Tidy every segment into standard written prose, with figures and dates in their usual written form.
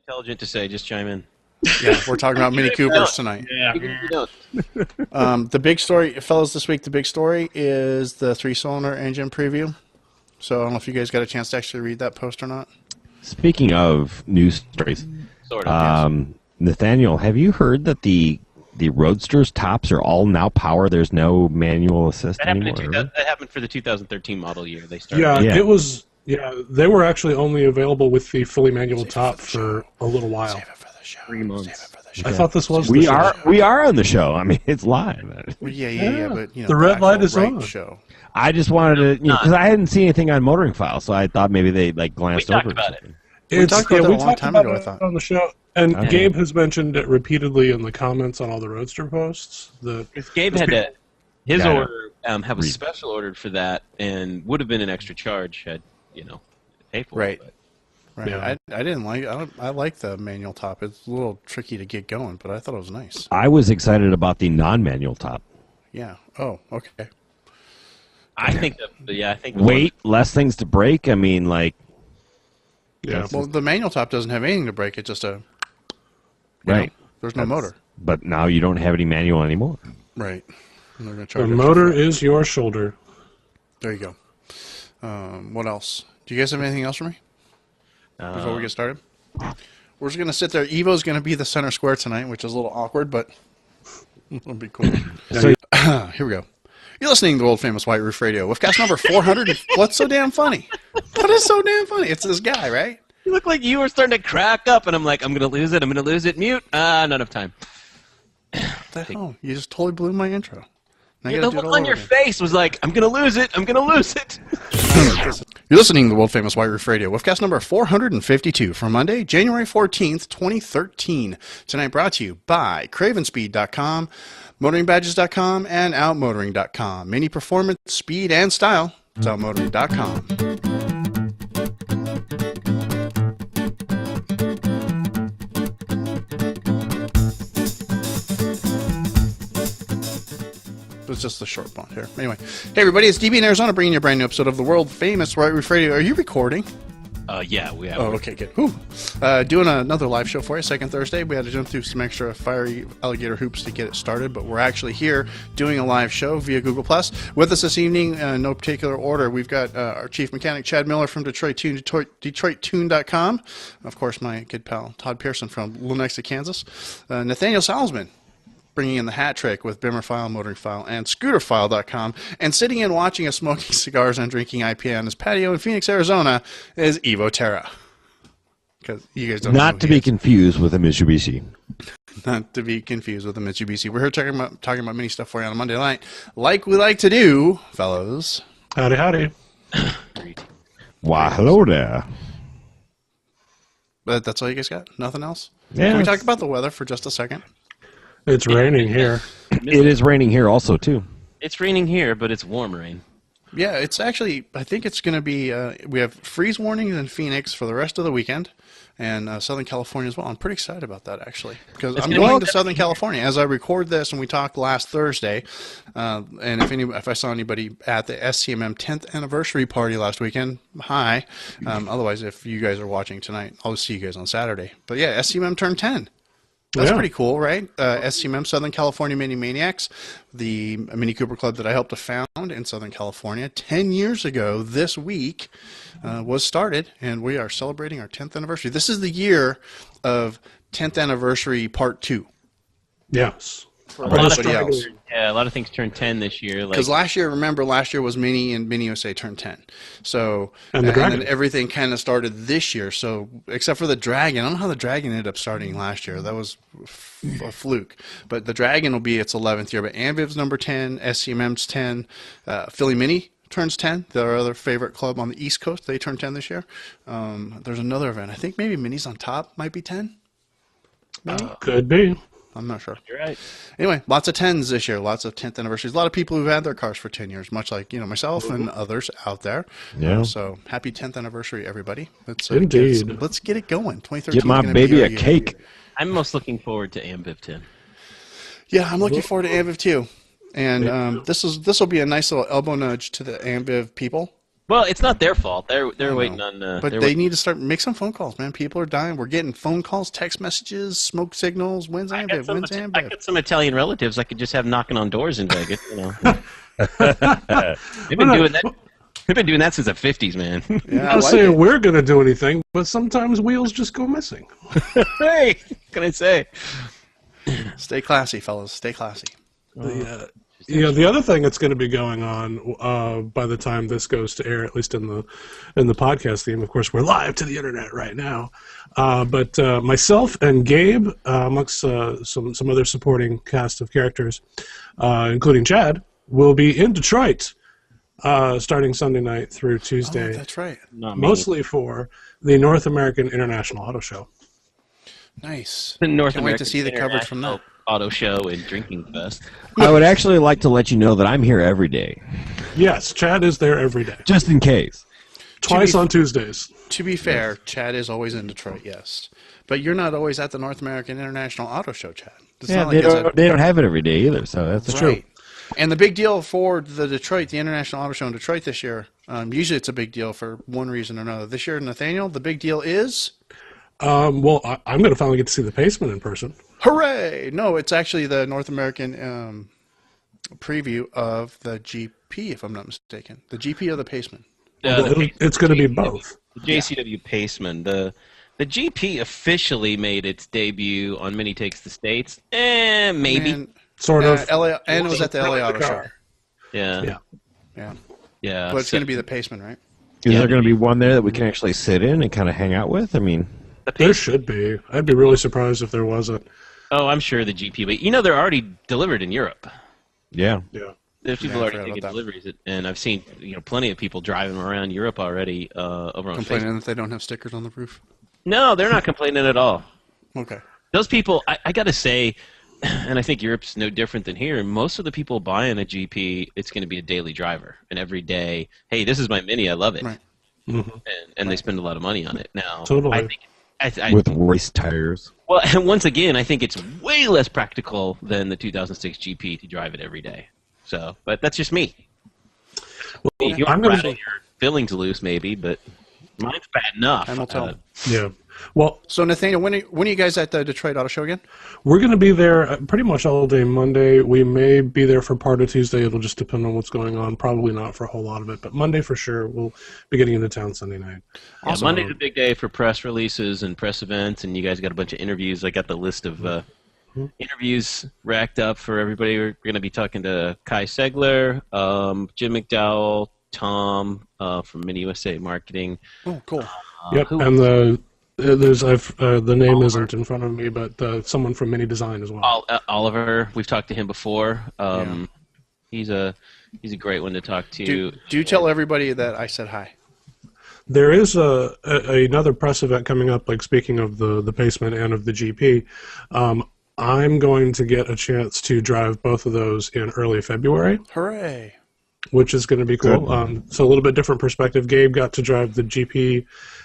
intelligent to say, just chime in. Yeah, we're talking about Mini Coopers tonight. Yeah. Even if you don't. The big story, fellas, this week, the big story is the 3-cylinder engine preview. So I don't know if you guys got a chance to actually read that post or not. Speaking of news stories, Sort of. Nathaniel, have you heard that the Roadster's tops are all now power? There's no manual assist That happened, anymore. that happened for the 2013 model year. They started. Yeah, Yeah. it was. Yeah, they were actually only available with the fully manual top for a little while. Save it for the show. 3 months. Save it for the show. I thought this was We the show. are on the show. I mean, it's live. Well, yeah, but you know, The red light actual is on. show. I just wanted to, because I hadn't seen anything on Motoring File, so I thought maybe they We glanced talked over about something. We talked about that a long talked time about ago, I it thought. on the show, and Okay. Gabe has mentioned it repeatedly in the comments on all the Roadster posts. Because Gabe had to, his Yeah, I know. order, have a special ordered for that, and would have been an extra charge had, pay for Right. it. Right. Yeah. I didn't like. I like the manual top. It's a little tricky to get going, but I thought it was nice. I was excited about the non-manual top. Yeah. Oh, okay. I think I think the Weight, less things to break. I mean, like, Yeah. Well, the manual top doesn't have anything to break. It's just a right. there's no motor. But now you don't have any manual anymore. Right. And they're gonna The charge extra motor for it. is your shoulder. There you go. What else? Do you guys have anything else for me before we get started? We're just gonna sit there. Evo's gonna be the center square tonight, which is a little awkward, but it'll be cool. So, Here we go. You're listening to the world famous White Roof Radio. Woofcast number 400. What's so damn funny? What is so damn funny? It's this guy, right? You look like you were starting to crack up, and I'm like, I'm gonna lose it. Mute. Not enough time. What the hell? You just totally blew my intro. Now you The gotta do it look all on over your again. face was like, I'm gonna lose it. You're listening to the world famous White Roof Radio. Woofcast number 452 for Monday, January 14th, 2013. Tonight brought to you by CravenSpeed.com, MotoringBadges.com, and OutMotoring.com. Mini performance, speed, and style. It's OutMotoring.com. It's just a short one here. Anyway, hey everybody, it's DB in Arizona bringing you a brand new episode of the world famous White Roof Radio. Are you recording? Yeah, we have. Oh, okay, good. Whew. Doing another live show for you, second Thursday. We had to jump through some extra fiery alligator hoops to get it started, but we're actually here doing a live show via Google+. With us this evening, no particular order, we've got our chief mechanic, Chad Miller from Detroit Tune, DetroitTune.com. Of course, my good pal, Todd Pearson from Lenexa, Kansas. Nathaniel Salzman, bringing in the hat trick with Bimmer File, Motoring File, and ScooterFile.com. And sitting and watching us smoking cigars and drinking IPA on his patio in Phoenix, Arizona, is Evo Terra. Because you guys don't know not who to he be is. confused with a Mitsubishi. Not to be confused with the Mitsubishi. We're here talking about mini stuff for you on a Monday night, like we like to do, fellows. Howdy, howdy. Why, hello there. But that's all you guys got? Nothing else? Yeah. Can we talk about the weather for just a second? It's raining here. It is raining here also, too. It's raining here, but it's warm rain. Yeah, it's actually, I think it's going to be, we have freeze warnings in Phoenix for the rest of the weekend, and Southern California as well. I'm pretty excited about that, actually, because I'm going to Southern California as I record this, and we talked last Thursday, and if I saw anybody at the SCMM 10th anniversary party last weekend, hi. Otherwise, if you guys are watching tonight, I'll see you guys on Saturday. But yeah, SCMM turned 10. That's Yeah. pretty cool, right? SCMM, Southern California Mini Maniacs, the Mini Cooper Club that I helped to found in Southern California 10 years ago this week was started, and we are celebrating our 10th anniversary. This is the year of 10th anniversary part 2. Yes. For a lot of else. Yeah, a lot of things turned 10 this year. Because Like, last year was Mini, and Mini USA turned 10. So, And the Dragon. then everything kind of started this year. So, except for the Dragon. I don't know how the Dragon ended up starting last year. That was a fluke. But the Dragon will be its 11th year. But Anviv's number 10, SCMM's 10, Philly Mini turns 10. Their other favorite club on the East Coast, they turned 10 this year. There's another event. I think maybe Mini's on Top might be 10. Maybe? Could be. I'm not sure. you're right. Anyway, lots of 10s this year, lots of 10th anniversaries. A lot of people who've had their cars for 10 years, much like myself and others out there. Yeah. So happy 10th anniversary, everybody. Let's Indeed. let's get it going. 2013. Get my baby a cake. I'm most looking forward to Ambiv 10. Yeah, I'm looking forward to Ambiv too. And this will be a nice little elbow nudge to the Ambiv people. Well, it's not their fault. They're I waiting know. on. But they're they waiting- need to start make some phone calls, man. People are dying. We're getting phone calls, text messages, smoke signals. When's I Ambiv? When's I Ambiv? got some Italian relatives I could just have knocking on doors in Vegas. You know, they've been Well, no, doing that. They've been doing that since the '50s, man. Yeah, I'm I not like saying it. we're going to do anything, but sometimes wheels just go missing. Hey, what can I say? Stay classy, fellas. Stay classy. The other thing that's going to be going on by the time this goes to air, at least in the podcast theme, of course, we're live to the internet right now. But myself and Gabe, amongst some other supporting cast of characters, including Chad, will be in Detroit starting Sunday night through Tuesday. Oh, that's right. Not me. Mostly for the North American International Auto Show. Nice. The North Can't wait to American see the coverage from that. International Auto Show and Drinking Fest. I would actually like to let you know that I'm here every day, Yes, Chad is there every day. just in case. Twice on Tuesdays. To be fair, Chad is always in Detroit, yes. But you're not always at the North American International Auto Show, Chad. It's Yeah, not they like it's don't, they don't have it every day either, so that's true. right. And the big deal for the International Auto Show in Detroit this year, usually it's a big deal for one reason or another. This year, Nathaniel, the big deal is... I'm going to finally get to see the Paceman in person. Hooray! No, it's actually the North American preview of the GP, if I'm not mistaken. The GP of the Paceman. It's going to be both. The JCW Paceman. The GP officially made its debut on Mini Takes the States. Maybe. And, Sort of. LA, and it was at the LA Auto Show. car. Yeah. Yeah. Yeah. Yeah. But it's going to be the Paceman, right? Is Yeah. there going to be one there that we can actually sit in and kind of hang out with? I mean, There should be. I'd be really surprised if there wasn't. Oh, I'm sure the GP. But they're already delivered in Europe. yeah. Yeah. There's people I already forgot taking about that. deliveries, and I've seen plenty of people driving around Europe already over on Facebook. Complaining that they don't have stickers on the roof. No, they're not complaining at all. Okay. Those people, I got to say, and I think Europe's no different than here. Most of the people buying a GP, it's going to be a daily driver, and every day, hey, this is my Mini, I love it, Right. and they spend a lot of money on it. Now, Totally. I think, With race tires. well, and once again, I think it's way less practical than the 2006 GP to drive it every day. So, but that's just me. Well, You I'm want to gonna rattle your fillings loose, maybe, but mine's bad enough. Time will tell. Yeah. Well, So, Nathaniel, when are you guys at the Detroit Auto Show again? we're going to be there pretty much all day Monday. We may be there for part of Tuesday. It'll just depend on what's going on. Probably not for a whole lot of it, but Monday for sure. We'll be getting into town Sunday night. Yeah, Monday's a big day for press releases and press events, and you guys got a bunch of interviews. I got the list of interviews racked up for everybody. We're going to be talking to Kai Segler, Jim McDowell, Tom from Mini USA Marketing. Oh, cool. Yep, who- and the name isn't in front of me, but someone from Mini Design as well. Oliver, we've talked to him before. Yeah. He's a great one to talk to. Do tell everybody that I said hi. There is another press event coming up, like speaking of the Paceman and of the GP. I'm going to get a chance to drive both of those in early February, Hooray. which is going to be cool. So a little bit different perspective. Gabe got to drive the GP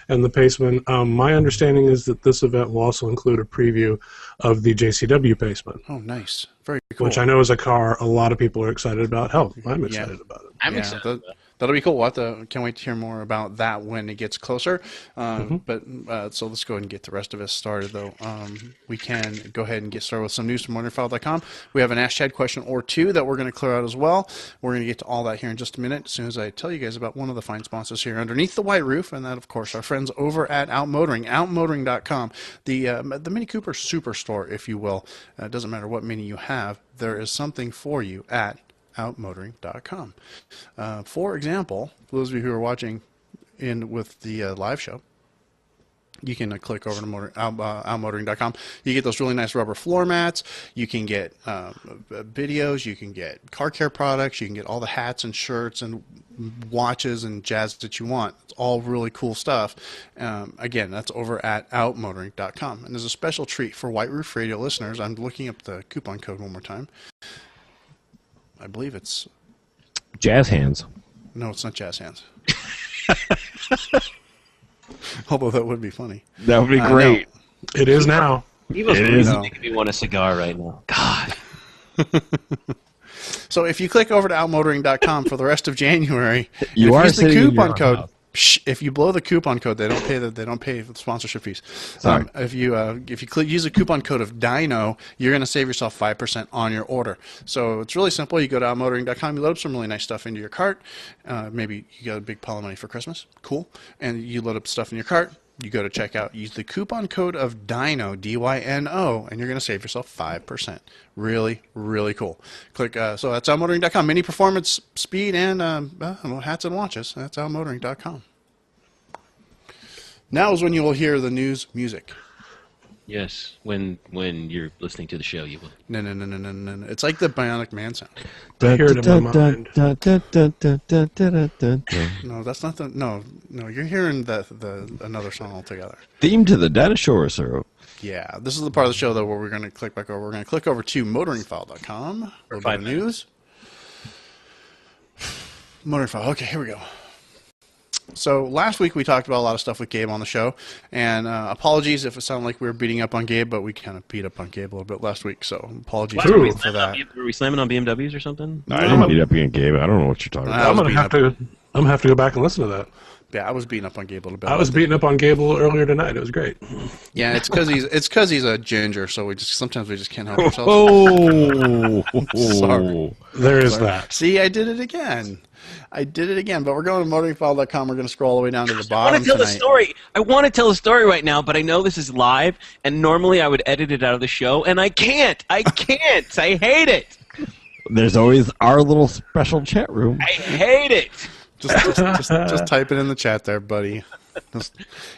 and the Paceman. My understanding is that this event will also include a preview of the JCW Paceman, Oh, nice. Very cool. which I know is a car a lot of people are excited about. Hell, I'm excited about it. I'm Yeah, excited. that'll be cool. Can't wait to hear more about that when it gets closer. But so let's go ahead and get the rest of us started, though. We can go ahead and get started with some news from WonderFile.com. We have an Ask Chad question or two that we're going to clear out as well. We're going to get to all that here in just a minute, as soon as I tell you guys about one of the fine sponsors here underneath the white roof, and that, of course, our friends over at Outmotoring, outmotoring.com, the Mini Cooper Superstore, if you will. It doesn't matter what Mini you have, there is something for you at outmotoring.com. For example, for those of you who are watching with the live show, you can click over to outmotoring.com. You get those really nice rubber floor mats. You can get videos. You can get car care products. You can get all the hats and shirts and watches and jazz that you want. It's all really cool stuff. Again, that's over at outmotoring.com. And there's a special treat for White Roof Radio listeners. I'm looking up the coupon code one more time. I believe it's... Jazz hands. No, it's not Jazz Hands. Although that would be funny. That would be great. It is now. Evil's It really is. making me want a cigar right now. God. So if you click over to outmotoring.com for the rest of January, You if are use the sitting in coupon your code. house. If you blow the coupon code, they don't pay the sponsorship fees. Sorry. If you use a coupon code of Dino, you're going to save yourself 5% on your order. So it's really simple. You go to outmotoring.com, you load up some really nice stuff into your cart. Maybe you got a big pile of money for Christmas. Cool. And you load up stuff in your cart. You go to checkout, use the coupon code of DINO, DYNO, and you're going to save yourself 5%. Really, really cool. Click. So that's outmotoring.com. Mini performance, speed, and hats and watches. That's outmotoring.com. Now is when you will hear the news music. Yes, when you're listening to the show, you will. No. It's like the Bionic Man sound. I hear it in my mind. No, that's not the. No. You're hearing the another song altogether. Theme to the dinosaur, sir. Yeah, this is the part of the show though where we're going to click back over. We're going to click over to motoringfile.com. A little bit of news. Motoring File. Okay, here we go. So last week we talked about a lot of stuff with Gabe on the show, and apologies if it sounded like we were beating up on Gabe, but we kind of beat up on Gabe a little bit last week, so apologies for that. Were we slamming on BMWs or something? I didn't beat up against Gabe. I don't know what you're talking about. I'm gonna have to go back and listen to that. Yeah, I was beating up on Gabe a little bit. I was beating up on Gabe a little earlier tonight. It was great. Yeah, it's because he's a ginger, so sometimes we just can't help ourselves. Oh, Sorry. There is that. See, I did it again. But we're going to motoringfile.com. We're going to scroll all the way down to the I bottom want to tell tonight. the story. I want to tell the story right now, but I know this is live, and normally I would edit it out of the show, and I can't. I hate it. There's always our little special chat room. I hate it. Just type it in the chat there, buddy.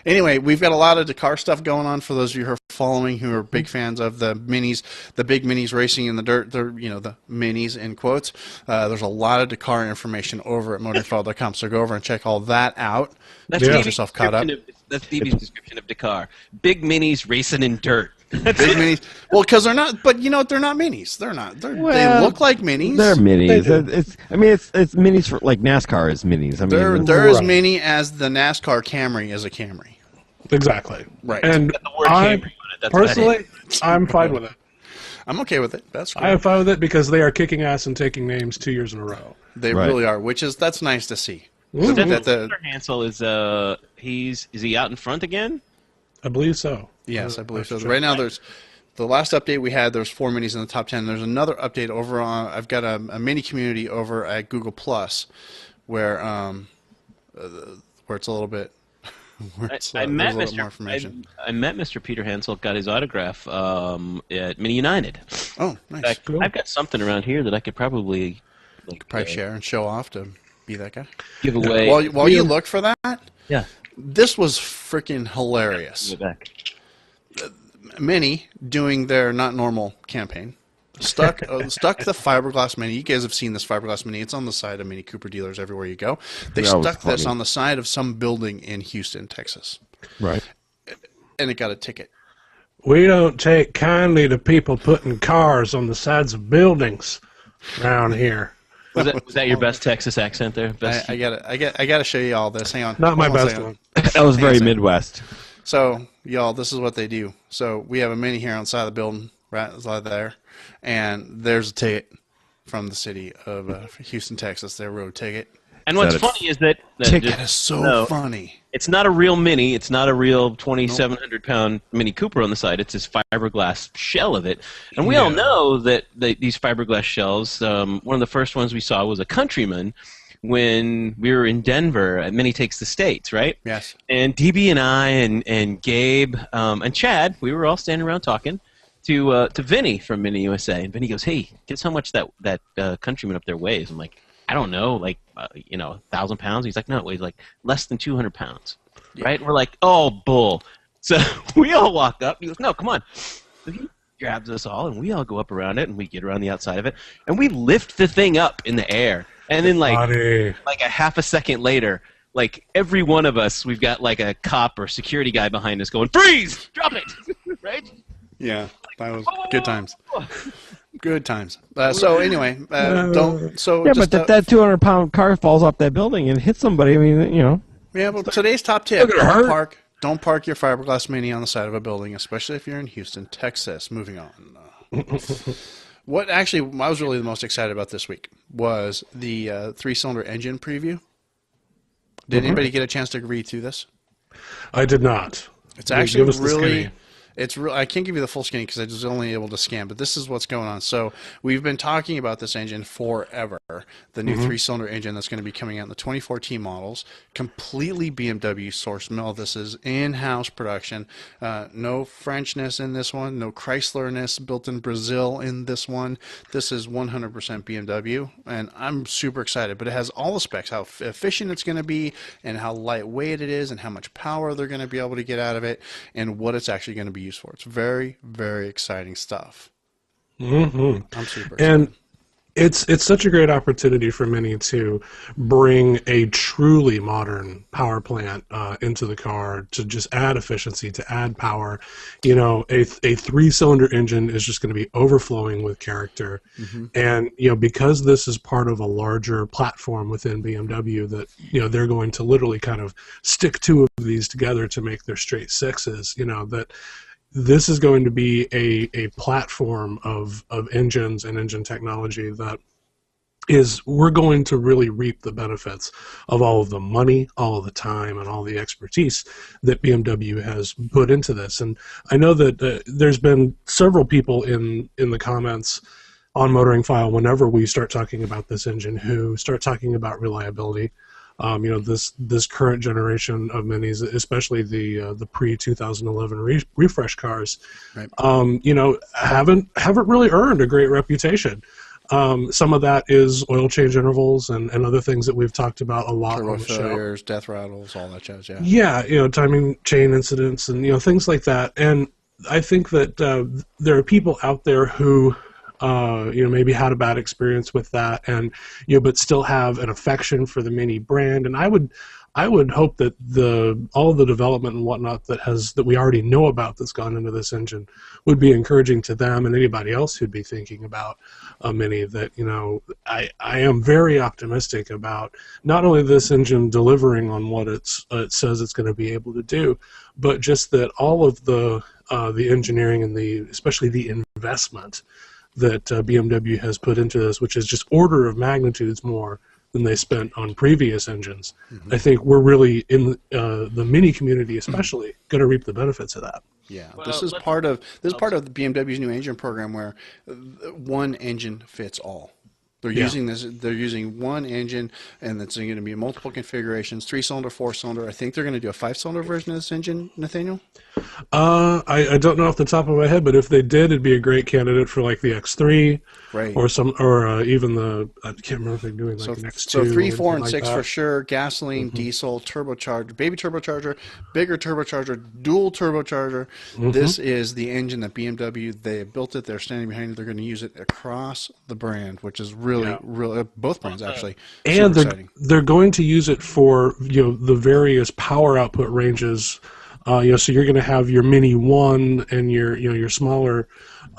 Anyway, we've got a lot of Dakar stuff going on for those of you who are following, who are big fans of the minis, the big minis racing in the dirt. The minis in quotes. There's a lot of Dakar information over at motorfile.com, so go over and check all that out. That's Get yourself caught up. That's Stevie's description of Dakar. Big minis racing in dirt. Big minis. Well, because they're not. But you know what? They're not minis. They're not. They look like minis. They're minis. It's minis for like NASCAR is minis. I mean, they're as mini as the NASCAR Camry is a Camry. Exactly. Right. And The word I Camry on it, that's personally, I'm fine with it. I'm okay with it. That's cool. I am fine with it because they are kicking ass and taking names 2 years in a row. They Right. really are, that's nice to see. Peter Hansel is he out in front again? I believe so. Yes, I believe so. Right now, there's the last update we had. There's 4 minis in the top 10. There's another update over on. I've got a mini community over at Google Plus, where it's a little bit. I met there's a little more information. I met Mr. Peter Hansel, got his autograph at Mini United. Oh, In nice. fact, I've got something around here that I could probably Share and show off to be that guy. give away. While you look for that, yeah, this was freaking hilarious. give it back. Mini doing their not normal campaign stuck the fiberglass Mini. You guys have seen this fiberglass Mini. It's on the side of Mini Cooper dealers everywhere you go. They That was stuck this funny. on the side of some building in Houston, Texas, right. and it got a ticket. We don't take kindly to people putting cars on the sides of buildings around here. Was that your best Texas accent there? Best I got to show you all this. Hang on. Not my Hold on a best second. one. That was very Hang on a second. Midwest. So, y'all, this is what they do. So, we have a Mini here on the side of the building, right there, and there's a ticket from the city of Houston, Texas. Their road ticket. And what's Is that a funny is that That is so funny. it's not a real Mini. It's not a real 2,700-pound Mini Cooper on the side. It's this fiberglass shell of it. And we all know that these fiberglass shells, one of the first ones we saw was a Countryman when we were in Denver at Mini Takes the States, right? Yes. And DB and I and Gabe and Chad, we were all standing around talking to Vinny from Mini USA. And Vinny goes, hey, guess how much that Countryman up there weighs? I'm like, I don't know, like, 1,000 pounds? He's like, no, it weighs like less than 200 pounds, right? And we're like, oh, bull. So we all walk up. He goes, no, come on. So he grabs us all, and we all go up around it, and we get around the outside of it, and we lift the thing up in the air. And then, like a half a second later, like every one of us, we've got like a cop or security guy behind us going, freeze, drop it, right? Yeah, that was good times. Good times. So anyway, don't. So Yeah, just, but if that 200-pound car falls off that building and hits somebody, I mean, yeah. Well, today's top tip: Look at her. don't park your fiberglass Mini on the side of a building, especially if you're in Houston, Texas. Moving on. What actually I was really the most excited about this week was the three-cylinder engine preview. Did anybody get a chance to read through this? I did not. It's actually Give us the really, skinny. it's real. I can't give you the full skinny because I was only able to scan, but this is what's going on. So we've been talking about this engine forever. The new three-cylinder engine that's going to be coming out in the 2014 models, completely BMW source mill. This is in-house production. No Frenchness in this one. No Chryslerness built in Brazil in this one. This is 100% BMW, and I'm super excited. But it has all the specs: how efficient it's going to be, and how lightweight it is, and how much power they're going to be able to get out of it, and what it's actually going to be used for. It's very, very exciting stuff. I'm super excited. And it's such a great opportunity for Mini to bring a truly modern power plant into the car, to just add efficiency, to add power. You know, a three-cylinder engine is just going to be overflowing with character. And, you know, because this is part of a larger platform within BMW, that, you know, they're going to literally kind of stick two of these together to make their straight sixes, you know, that this is going to be a platform of engines and engine technology that is, we're going to really reap the benefits of all of the money, all of the time, and all the expertise that BMW has put into this. And I know that there's been several people in the comments on Motoring File, whenever we start talking about this engine, who start talking about reliability. You know, this current generation of Minis, especially the pre-2011 refresh cars, Right. You know, haven't really earned a great reputation. Some of that is oil change intervals and other things that we've talked about a lot Turbo on the show. failures, death rattles, all that jazz. Yeah. Yeah, you know, timing chain incidents and, you know, things like that. And I think that there are people out there who you know, maybe had a bad experience with that, and, you know, but still have an affection for the Mini brand. And I would hope that all of the development and whatnot that we already know about that's gone into this engine would be encouraging to them and anybody else who'd be thinking about a Mini. That, you know, I am very optimistic about not only this engine delivering on what it says it's going to be able to do, but just that all of the engineering and especially the investment that BMW has put into this, which is just order of magnitudes more than they spent on previous engines. I think we're really, in the Mini community especially, going to reap the benefits of that. Yeah, Well, this is part of the BMW's new engine program, where one engine fits all. They're using this. They're using one engine, and it's going to be multiple configurations: 3-cylinder, 4-cylinder. I think they're going to do a 5-cylinder version of this engine, Nathaniel. I don't know off the top of my head, but if they did, it'd be a great candidate for like the X3, Right. or even I can't remember if they're doing like an X2. So 3, 4, and like 6 that. for sure. Gasoline, diesel, turbocharged, baby turbocharger, bigger turbocharger, dual turbocharger. This is the engine that BMW, they built it. They're standing behind it. They're going to use it across the brand, which is really both brands actually. And Super exciting. they're going to use it for, you know, the various power output ranges. You know, so you're going to have your Mini 1 and your smaller,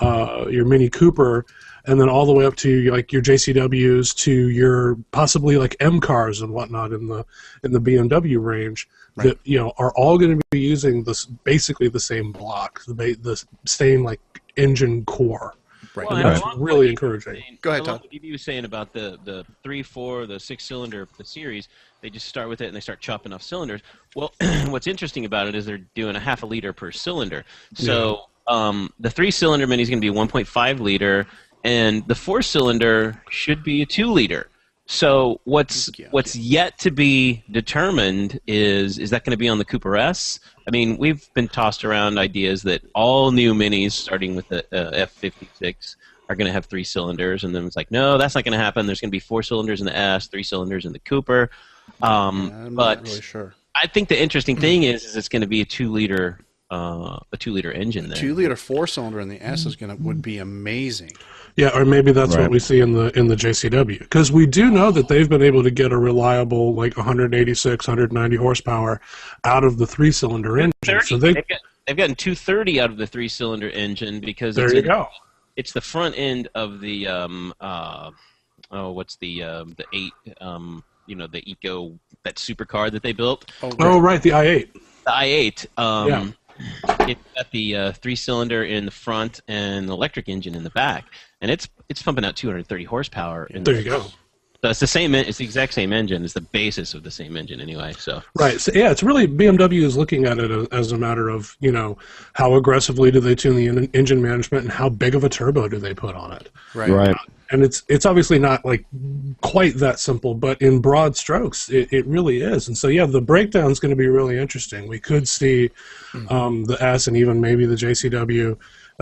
your Mini Cooper, and then all the way up to like your JCWs, to your possibly like M cars and whatnot in the BMW range, that, you know, are all going to be using basically the same block, the same like engine core. Right. Well, And that's along with really what you encouraging. were saying- Go ahead, along Todd. with what you were saying about the 3, 4, the 6-cylinder, the series, they just start with it and they start chopping off cylinders. Well, what's interesting about it is they're doing a half a liter per cylinder. So the 3-cylinder Mini is going to be 1.5 liter, and the 4-cylinder should be a 2 liter. So what's yet to be determined is that going to be on the Cooper S? I mean, we've been tossed around ideas that all new Minis, starting with the F56, are going to have 3 cylinders, and then it's like, no, that's not going to happen. There's going to be 4 cylinders in the S, 3 cylinders in the Cooper. I'm But not really sure. I think the interesting thing is it's going to be a 2 liter engine there. 2-liter 4-cylinder in the S would be amazing. Yeah, or maybe that's Right. what we see in the JCW, because we do know that they've been able to get a reliable like 186, 190 horsepower out of the 3-cylinder engine. So they've gotten 230 out of the 3-cylinder engine because there you go. It's the front end of the what's the 8 you know, the Eco, that supercar that they built. Oh, right, the i8. The i8. it's got the three-cylinder in the front and the electric engine in the back, and it's pumping out 230 horsepower. There you go. So it's the same. It's the exact same engine. It's the basis of the same engine anyway. So right. So yeah, it's really BMW is looking at it as a matter of how aggressively do they tune the engine management and how big of a turbo do they put on it. Right. And it's obviously not like quite that simple, but in broad strokes, it really is. And so yeah, the breakdown is going to be really interesting. We could see the S and even maybe the JCW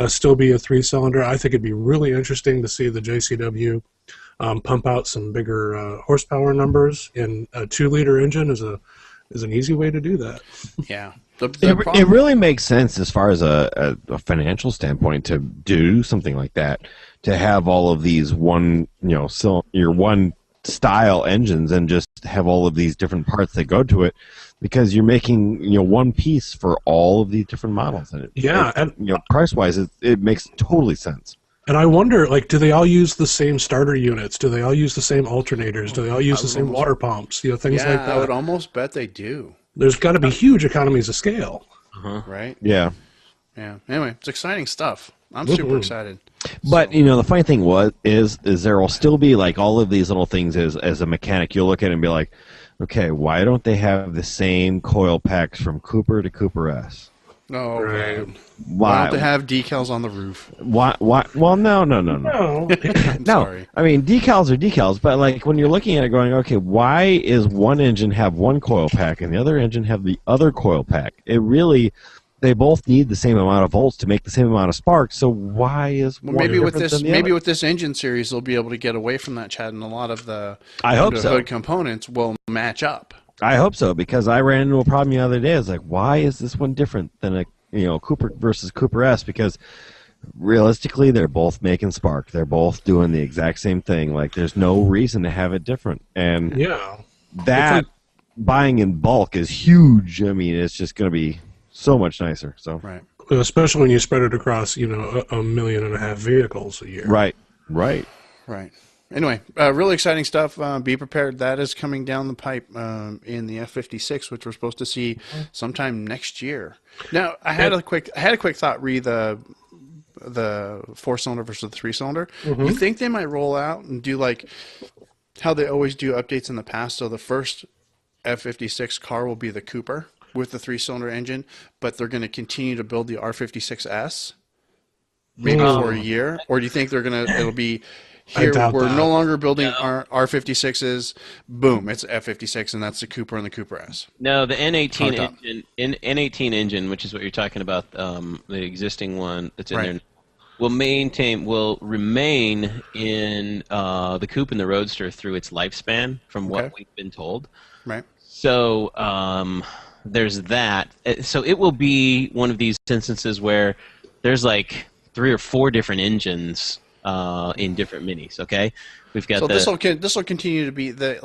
still be a 3-cylinder. I think it'd be really interesting to see the JCW pump out some bigger horsepower numbers in a 2-liter engine is an easy way to do that. Yeah. It really makes sense as far as a financial standpoint to do something like that, to have all of these one style engines and just have all of these different parts that go to it, because you're making one piece for all of these different models. And price wise, it makes totally sense. And I wonder, do they all use the same starter units? Do they all use the same alternators? Do they all use the same water pumps? Things like that. I would almost bet they do. There's got to be huge economies of scale. Right? Yeah. Yeah. Anyway, it's exciting stuff. I'm super excited. But the funny thing is there will still be all of these little things as a mechanic you'll look at it and be like, okay, why don't they have the same coil packs from Cooper to Cooper S? Oh, right. man. Why don't they have decals on the roof? Why? Well, no. No. Sorry. I mean, decals are decals, but when you're looking at it going, okay, why is one engine have one coil pack and the other engine have the other coil pack? They both need the same amount of volts to make the same amount of spark, so why is one maybe with different than the other? with this engine series they'll be able to get away from that, Chad, and a lot of the I hope so. hood components will match up. I hope so, because I ran into a problem the other day. I was like, why is this one different than a Cooper versus Cooper S? Because realistically, they're both making spark. They're both doing the exact same thing. There's no reason to have it different. And that buying in bulk is huge. I mean, it's just going to be so much nicer. So Right. Especially when you spread it across, 1.5 million vehicles a year. Right. Anyway, really exciting stuff. Be prepared. That is coming down the pipe in the F-56, which we're supposed to see sometime next year. Now, I had a quick thought. Re the 4-cylinder versus the 3-cylinder. You think they might roll out and do how they always do updates in the past? So the first F-56 car will be the Cooper with the 3-cylinder engine, but they're going to continue to build the R-56S maybe for a year, or do you think it'll be here we're no longer building our R56s. Boom, it's F56, and that's the Cooper and the Cooper S. No, the N18 N18 engine, which is what you're talking about, the existing one that's in there, will remain in the Coupe and the Roadster through its lifespan, from what we've been told. Right. So there's that. So it will be one of these instances where there's 3 or 4 different engines in different minis. Okay, we've got. So this will continue to be the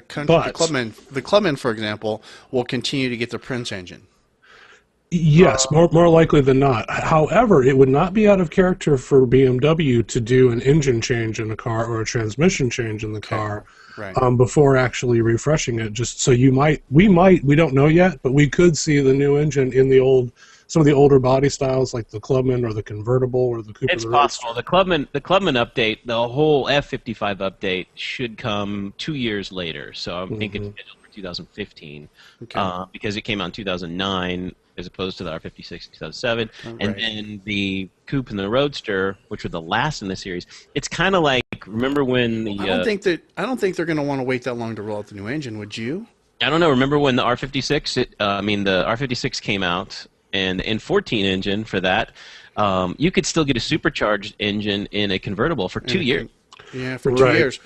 Clubman. The Clubman, for example, will continue to get the Prince engine. Yes, more likely than not. However, it would not be out of character for BMW to do an engine change in the car or a transmission change in the car before actually refreshing it. Just so we don't know yet, but we could see the new engine in some of the older body styles, like the Clubman or the convertible or the Cooper. It's possible. The Clubman update, the whole F55 update, should come 2 years later. So I'm thinking it's scheduled for 2015, because it came out in 2009 as opposed to the R56 in 2007, and then the Coupe and the Roadster, which were the last in the series. It's kind of like, remember when the I don't think they're going to want to wait that long to roll out the new engine. Would you? I don't know. Remember when the R56? The R56 came out. And the N14 engine for that, you could still get a supercharged engine in a convertible for 2 years. Yeah, for 2 years.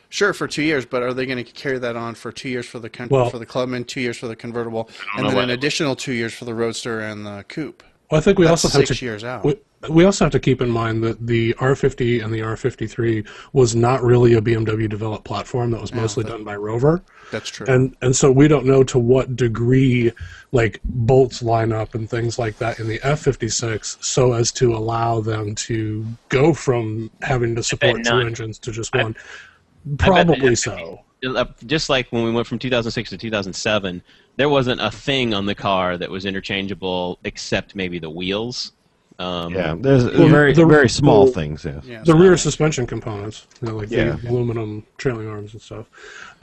Sure, for 2 years. But are they going to carry that on for 2 years for the Clubman, 2 years for the convertible, and then an additional 2 years for the Roadster and the Coupe? Well, I think That's 6 years out. We also have to keep in mind that the R50 and the R53 was not really a BMW developed platform. That was mostly done by Rover. That's true. And so we don't know to what degree bolts line up and things like that in the F56 so as to allow them to go from having to support 2 engines to just one. Probably so. Just like when we went from 2006 to 2007, there wasn't a thing on the car that was interchangeable except maybe the wheels. Yeah, there's very small things. Yeah. Yeah, The so- rear suspension components, like Yeah. the aluminum trailing arms and stuff.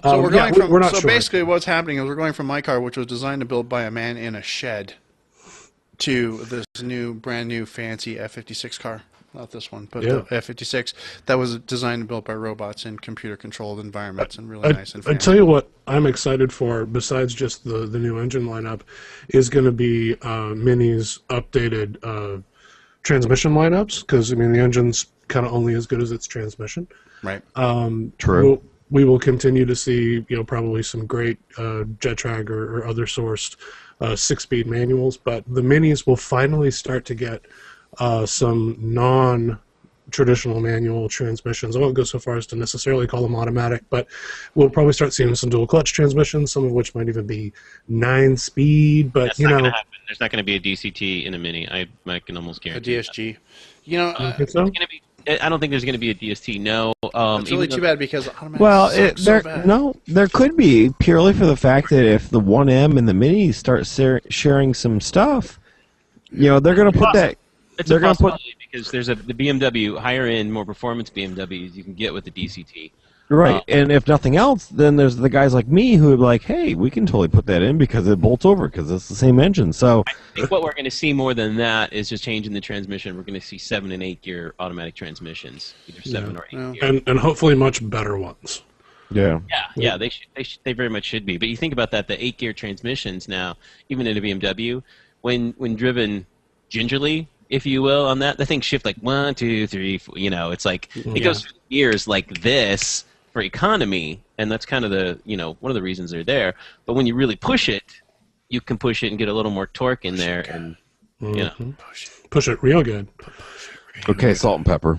So we're going from. we're not so sure. basically, what's happening is we're going from my car, which was designed to build by a man in a shed, to this brand new, fancy F-56 car. Not this one, but the F-56 that was designed and built by robots in computer-controlled environments and really nice and I fancy. tell you what I'm excited for, besides just the new engine lineup, is going to be Mini's updated transmission lineups, because I mean the engine's kind of only as good as its transmission. Right. True. We will continue to see, probably some great Jetrag or other sourced 6-speed manuals, but the Minis will finally start to get some non-traditional manual transmissions. I won't go so far as to necessarily call them automatic, but we'll probably start seeing some dual clutch transmissions, some of which might even be 9-speed. But That's not going to happen. There's not going to be a DCT in a Mini. I can almost A guarantee. DSG. think so? I don't think there's going to be a DST. No. It's really too bad because automatic Well, sucks so bad. there could be, purely for the fact that if the 1M and the Mini start sharing some stuff, they're going to put that. It's They're a gonna put- possibility because there's the BMW higher end, more performance BMWs you can get with the DCT. Right, and if nothing else, then there's the guys like me who are like, hey, we can totally put that in because it bolts over because it's the same engine. So I think what we're going to see more than that is just changing the transmission. We're going to see 7 and 8 gear automatic transmissions, either 7 or 8 gear. And hopefully much better ones. yeah, Yeah, they very much should be. But you think about that, the 8 gear transmissions now, even in a BMW, when driven gingerly, if you will, on that, the things shift like 1, 2, 3, 4, it's like it goes through gears like this for economy, and that's kind of the one of the reasons they're there. But when you really push it, you can push it and get a little more torque in there, and Push it real good. okay, salt and pepper.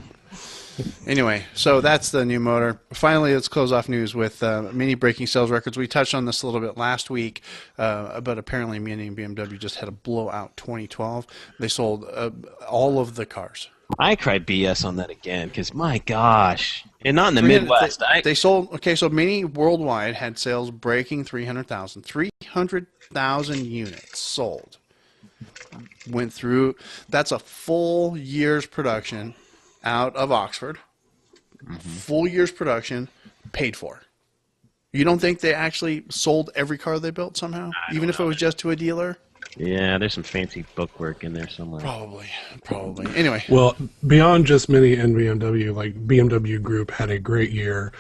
Anyway, so that's the new motor. Finally, let's close off news with Mini breaking sales records. We touched on this a little bit last week, but apparently Mini and BMW just had a blowout 2012. They sold all of the cars. I cried BS on that again because my gosh, and not in the 300 Midwest. They sold, so Mini worldwide had sales breaking 300,000. 300,000 units sold. Went through, that's a full year's production out of Oxford. Full year's production paid for. You don't think they actually sold every car they built somehow? Even if it was just to a dealer? Yeah, there's some fancy bookwork in there somewhere. Probably. Anyway. Well, beyond just Mini and BMW, like BMW Group had a great year.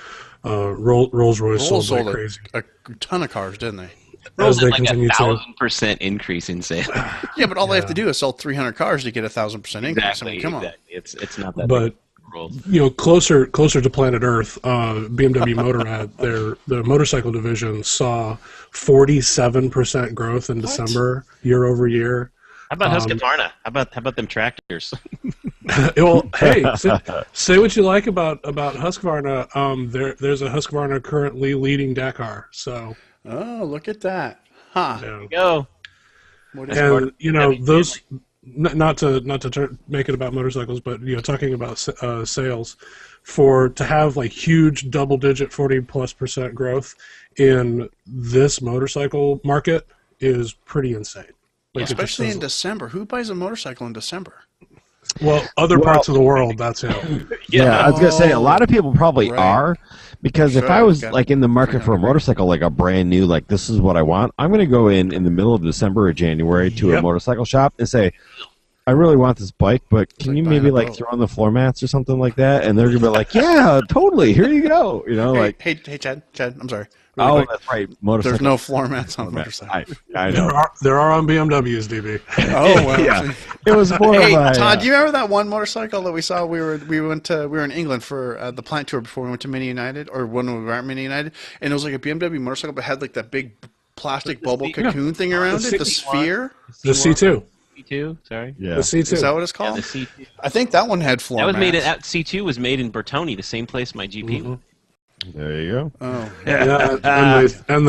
Rolls-Royce sold like crazy. a ton of cars, didn't they? As they Like continue to. 1,000% increase in sales. Yeah, but all they have to do is sell 300 cars to get 1,000% increase. I mean, come on. It's not that But big. closer to planet Earth, BMW Motorrad, the motorcycle division saw 47% growth in December, year over year. How about Husqvarna? How about them tractors? Well, hey, say what you like about Husqvarna. There's a Husqvarna currently leading Dakar. So, Oh, look at that. Huh. yeah. Go. What is And those, not to make it about motorcycles, but talking about sales, to have like huge double-digit 40+% growth in this motorcycle market is pretty insane. Like, it just Especially in doesn't- December. Who buys a motorcycle in December? well, other parts of the world, that's it. Yeah, I was gonna say a lot of people probably Right. are, because if Sure, I was got like in the market for a motorcycle, like a brand new, like this is what I want, I'm gonna go in the middle of December or January to a Yep. motorcycle shop and say, I really want this bike, but can like you buying maybe a like boat. throw on the floor mats or something like that? And they're gonna be like, yeah, totally, here you go. Hey, Chad, I'm sorry. Really oh, quick. that's right, motorcycle. There's no floor mats on motorcycles. I know. There are on BMWs, DB. Oh, well. Yeah, it was more Hey, of a. Todd, do you remember that one motorcycle that we saw? We were in England for the plant tour before we went to Mini United, or when we were at Mini United, and it was like a BMW motorcycle, but had like that big plastic bubble cocoon thing around it, the sphere. The C2. C2, sorry. yeah. The C2. Is that what it's Yeah, called? the C2. I think that one had floor That was mats. made at C2 was made in Bertoni, the same place my GP. Mm-hmm. There you go. Oh, Yeah, and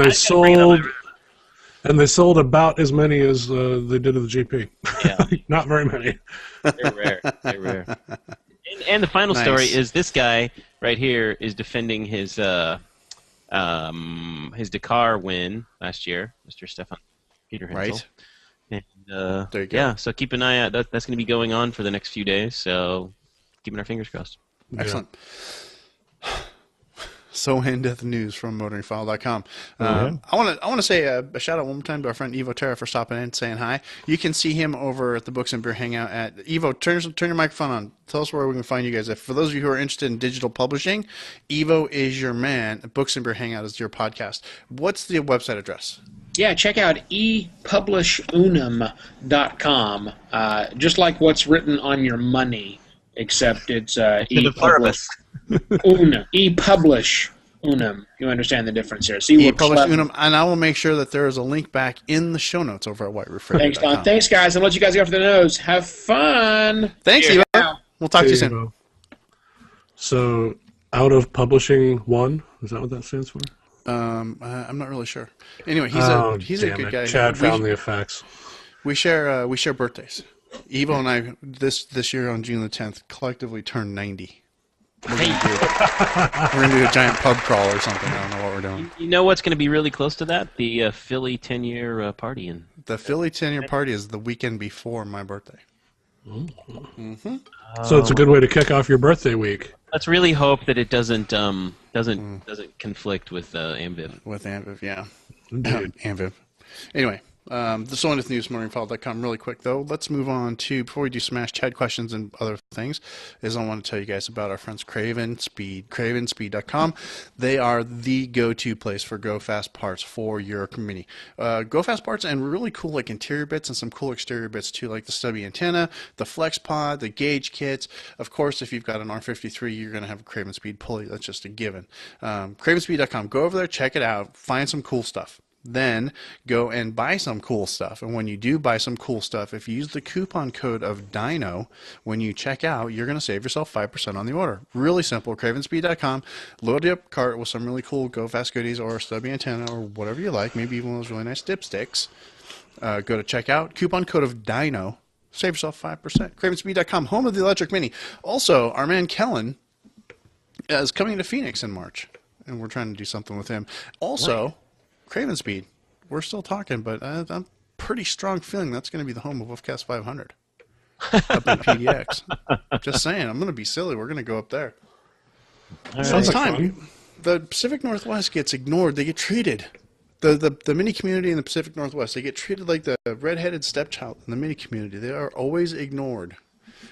they sold about as many as they did of the GP. Yeah. Not very many. They're rare. They're rare. And the final Nice. story is this guy right here is defending his his Dakar win last year, Mr. Stefan Peter Hensel. Right. And, There you go. yeah, so keep an eye out. That's going to be going on for the next few days, so keeping our fingers crossed. Excellent. So endeth news from motoringfile.com. Yeah. I want to say a shout out one more time to our friend Evo Terra for stopping in and saying hi. You can see him over at the Books and Beer Hangout at Evo. Turn your microphone on. Tell us where we can find you guys. For those of you who are interested in digital publishing, Evo is your man. Books and Beer Hangout is your podcast. What's the website address? Yeah, check out epublishunum.com. Just like what's written on your money, except it's epublish. epublish unum. You understand the difference here. See, Epublish Unum, and I will make sure that there is a link back in the show notes over at whiteroofradio.com. Thanks, Don. Thanks, guys. I'll let you guys go for the nose. Have fun. Thanks, Yeah. Evo. We'll talk to you soon. Evo. So, out of publishing one, is that what that stands for? I'm not really sure. Anyway, he's a good guy. Chad found the effects. We share birthdays. Evo and I this year on June the 10th collectively turned 90. We're gonna do a giant pub crawl or something. I don't know what we're doing. You know what's going to be really close to that? The Philly 10-year party. The Philly 10-year party is the weekend before my birthday. So it's a good way to kick off your birthday week. Let's really hope that it doesn't conflict with Amviv. With Anviv, yeah. Indeed. Anviv. Anyway, the Soloneth News, motoringfile.com. Really quick, though, let's move on to, before we do Smash Chad questions and other things, is I want to tell you guys about our friends Craven Speed, cravenspeed.com. They are the go-to place for Go Fast parts for your Mini. Go Fast parts and really cool like interior bits and some cool exterior bits too, like the stubby antenna, the flex pod, the gauge kits. Of course, if you've got an R53, you're going to have a Craven Speed pulley. That's just a given. Cravenspeed.com. Go over there, check it out, find some cool stuff. Then go and buy some cool stuff. And when you do buy some cool stuff, if you use the coupon code of DINO when you check out, you're going to save yourself 5% on the order. Really simple. Cravenspeed.com. Load up a cart with some really cool Go Fast goodies or a stubby antenna or whatever you like. Maybe even one of those really nice dipsticks. Go to checkout. Coupon code of DINO. Save yourself 5%. Cravenspeed.com. Home of the Electric Mini. Also, our man Kellen is coming to Phoenix in March. And we're trying to do something with him. Also... Craven Speed. We're still talking, but I'm pretty strong feeling that's going to be the home of Woofcast 500 up in PDX. Just saying, I'm going to be silly. We're going to go up there. Sounds It's like time. fun. The Pacific Northwest gets ignored. They get treated. The mini community in the Pacific Northwest, they get treated like the redheaded stepchild in the mini community. They are always ignored.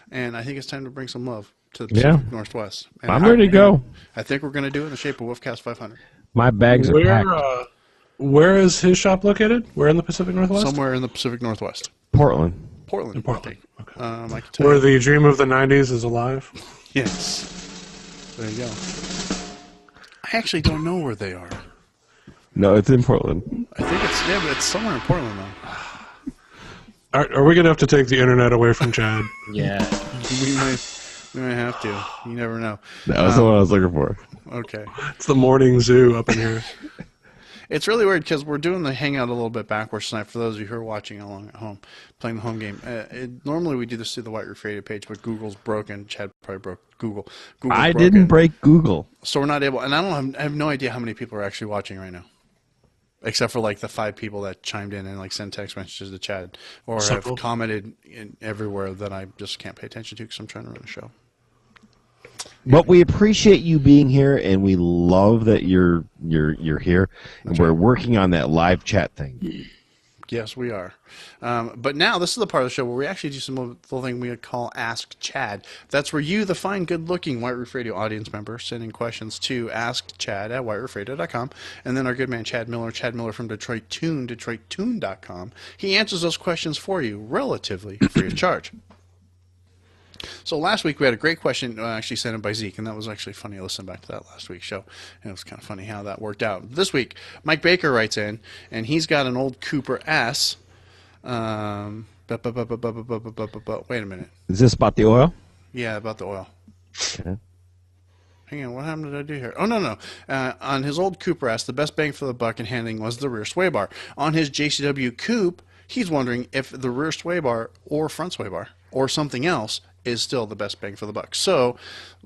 And I think it's time to bring some love to the Pacific Northwest. And I'm ready to go. I think we're going to do it in the shape of Woofcast 500. My bags are packed. Where is his shop located? Where in the Pacific Northwest? Somewhere in the Pacific Northwest. Portland. Portland. Portland. I think. I can tell Where you. the dream of the 90s is alive? Yes. There you go. I actually don't know where they are. No, it's in Portland. I think but it's somewhere in Portland, though. Are we going to have to take the internet away from Chad? Yeah. We might have to. You never know. That was the one I was looking for. Okay. It's the morning zoo up in here. It's really weird because we're doing the hangout a little bit backwards tonight for those of you who are watching along at home, playing the home game. Normally we do this through the White Roof Radio page, but Google's broken. Chad probably broke Google. Google's I broken, didn't break Google. so we're not able. And I have no idea how many people are actually watching right now, except for like the 5 people that chimed in and like sent text messages to Chad or So have cool. commented everywhere that I just can't pay attention to because I'm trying to run a show. But we appreciate you being here, and we love that you're here. And we're working on that live chat thing. Yes, we are. But now this is the part of the show where we actually do some little thing we call Ask Chad. That's where you, the fine, good-looking White Roof Radio audience member, send in questions to AskChad at whiteroofradio.com. And then our good man Chad Miller from Detroit Tune, DetroitTune.com. He answers those questions for you relatively free of charge. So last week we had a great question actually sent in by Zeke, and that was actually funny. I listened back to that last week's show, and it was kind of funny how that worked out. This week, Mike Baker writes in, and he's got an old Cooper S. Wait a minute. Is this about the oil? Yeah, about the oil. Okay. Hang on, what happened did I do here? Oh, no. On his old Cooper S, the best bang for the buck in handling was the rear sway bar. On his JCW Coupe, he's wondering if the rear sway bar or front sway bar or something else is still the best bang for the buck. So,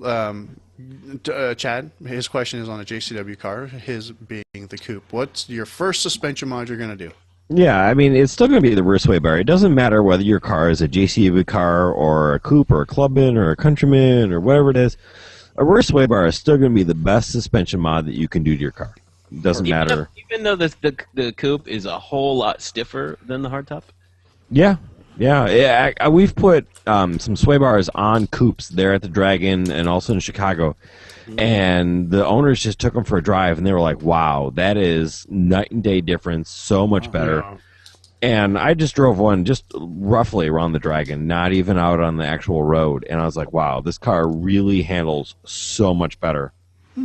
Chad, his question is on a JCW car, his being the coupe. What's your first suspension mod you're going to do? Yeah, I mean, it's still going to be the rear sway bar. It doesn't matter whether your car is a JCB car or a coupe or a clubman or a countryman or whatever it is. A rear sway bar is still going to be the best suspension mod that you can do to your car. It doesn't matter. Even though the coupe is a whole lot stiffer than the hardtop? Yeah. We've put some sway bars on coupes there at the Dragon and also in Chicago. And the owners just took them for a drive, and they were like, wow, that is night and day difference, so much better. Yeah. And I just drove one just roughly around the Dragon, not even out on the actual road. And I was like, wow, this car really handles so much better.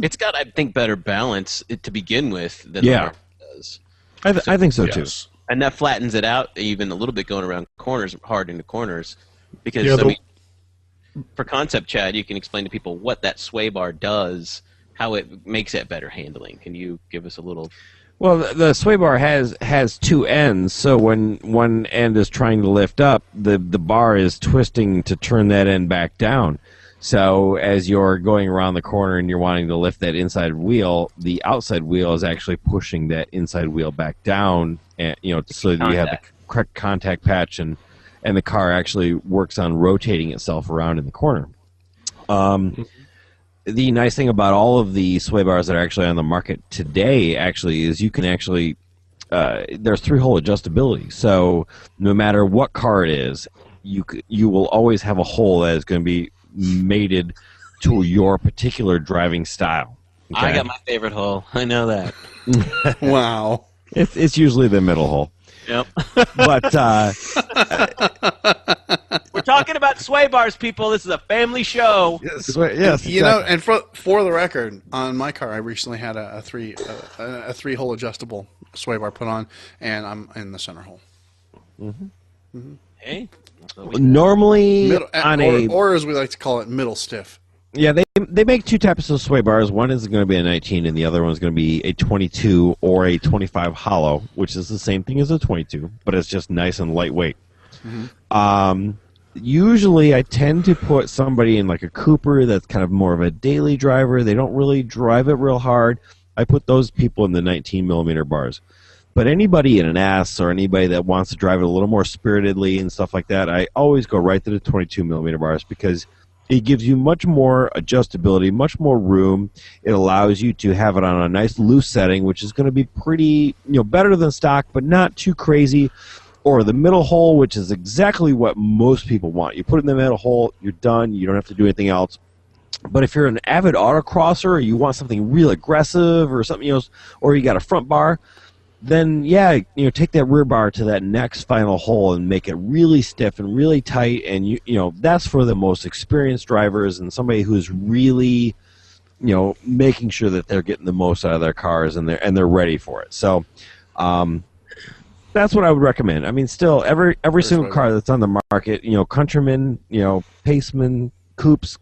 It's got, I think, better balance to begin with than the hardtop does. I think so, too. Yes. And that flattens it out even a little bit going around corners, hard into corners. Because, Yeah, I mean, for concept, Chad, you can explain to people what that sway bar does, how it makes it better handling. Can you give us a little... Well, the sway bar has two ends, so when one end is trying to lift up, the bar is twisting to turn that end back down. So as you're going around the corner and you're wanting to lift that inside wheel, the outside wheel is actually pushing that inside wheel back down, and, so that you have the correct contact patch, and the car actually works on rotating itself around in the corner. The nice thing about all of the sway bars that are actually on the market today actually is you can actually there's 3-hole adjustability. So no matter what car it is, you will always have a hole that is going to be mated to your particular driving style. Okay? I got my favorite hole. I know that. Wow. It's usually the middle hole. Yep. But We're talking about sway bars, people. This is a family show. yes, You know, and for the record, on my car, I recently had a 3-hole adjustable sway bar put on, and I'm in the center hole. Hey. normally Middle, on or as we like to call it, middle stiff. Yeah, they make two types of sway bars. One is going to be a 19, and the other one is going to be a 22 or a 25 hollow, which is the same thing as a 22, but it's just nice and lightweight. Usually, I tend to put somebody in like a Cooper that's kind of more of a daily driver. They don't really drive it real hard. I put those people in the 19 millimeter bars. But anybody in an S or anybody that wants to drive it a little more spiritedly and stuff like that, I always go right to the 22 millimeter bars because it gives you much more adjustability, much more room. It allows you to have it on a nice loose setting, which is going to be pretty, better than stock, but not too crazy. Or the middle hole, which is exactly what most people want. You put it in the middle hole, you're done. You don't have to do anything else. But if you're an avid autocrosser, or you want something real aggressive, or something else, or you got a front bar, then take that rear bar to that next final hole and make it really stiff and really tight. And that's for the most experienced drivers and somebody who's really, making sure that they're getting the most out of their cars and they're ready for it. So, that's what I would recommend. I mean, still, every single car that's on the market, Countryman, Paceman, Coupes,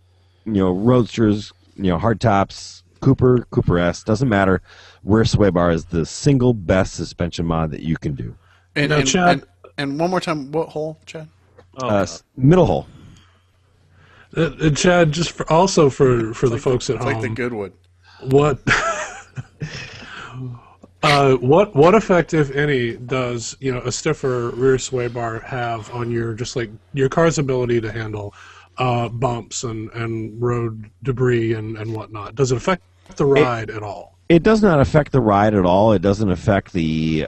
Roadsters, hardtops, Cooper S, doesn't matter. Rear sway bar is the single best suspension mod that you can do. And Chad, and one more time, what hole, Chad? Middle hole. Chad, just for the folks at it's home, like the Goodwood. What what effect, if any, does a stiffer rear sway bar have on your car's ability to handle bumps and road debris and whatnot? Does it affect the ride at all? It does not affect the ride at all. It doesn't affect the.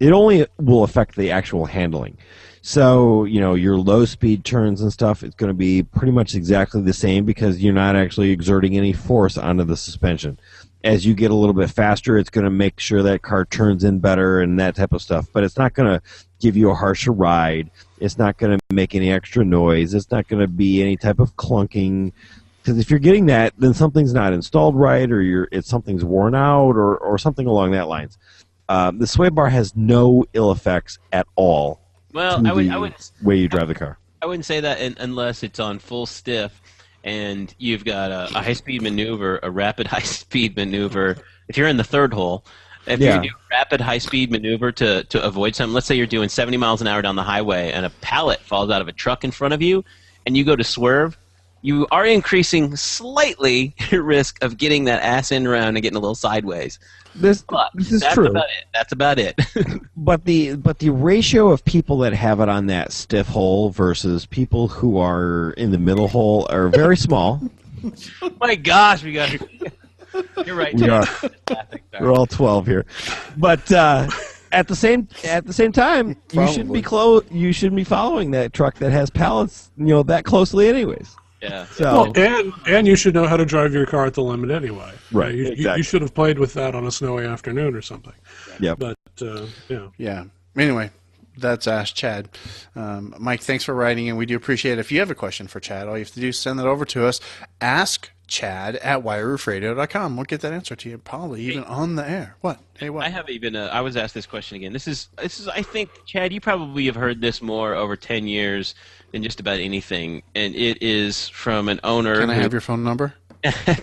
It only will affect the actual handling. So your low speed turns and stuff, it's going to be pretty much exactly the same because you're not actually exerting any force onto the suspension. As you get a little bit faster, it's going to make sure that car turns in better and that type of stuff. But it's not going to give you a harsher ride. It's not going to make any extra noise. It's not going to be any type of clunking. Because if you're getting that, then something's not installed right, or something's worn out, or something along that lines. The sway bar has no ill effects at all. Well, I would way you drive the car. I wouldn't say that unless it's on full stiff, and you've got a high-speed maneuver, a rapid high-speed maneuver. If you're in the third hole, if you do a rapid high-speed maneuver to avoid something, let's say you're doing 70 miles an hour down the highway, and a pallet falls out of a truck in front of you, and you go to swerve, you are increasing slightly your risk of getting that ass end around and getting a little sideways. This is that's true. That's about it. But the ratio of people that have it on that stiff hole versus people who are in the middle hole are very small. My gosh, we got. You're right. We are. We're all 12 here, but at the same time, you shouldn't be You shouldn't be following that truck that has pallets, that closely, anyways. Yeah. So and you should know how to drive your car at the limit anyway. Right. You should have played with that on a snowy afternoon or something. Yeah. But Yeah. Anyway, that's Ask Chad. Mike, thanks for writing, and we do appreciate it. If you have a question for Chad, all you have to do is send that over to us. Ask Chad at wireroofradio.com. We'll get that answer to you, probably even on the air. What? Hey, what? I have even. I was asked this question again. This is. I think, Chad, you probably have heard this more over 10 years than just about anything, and it is from an owner. Can I have your phone number?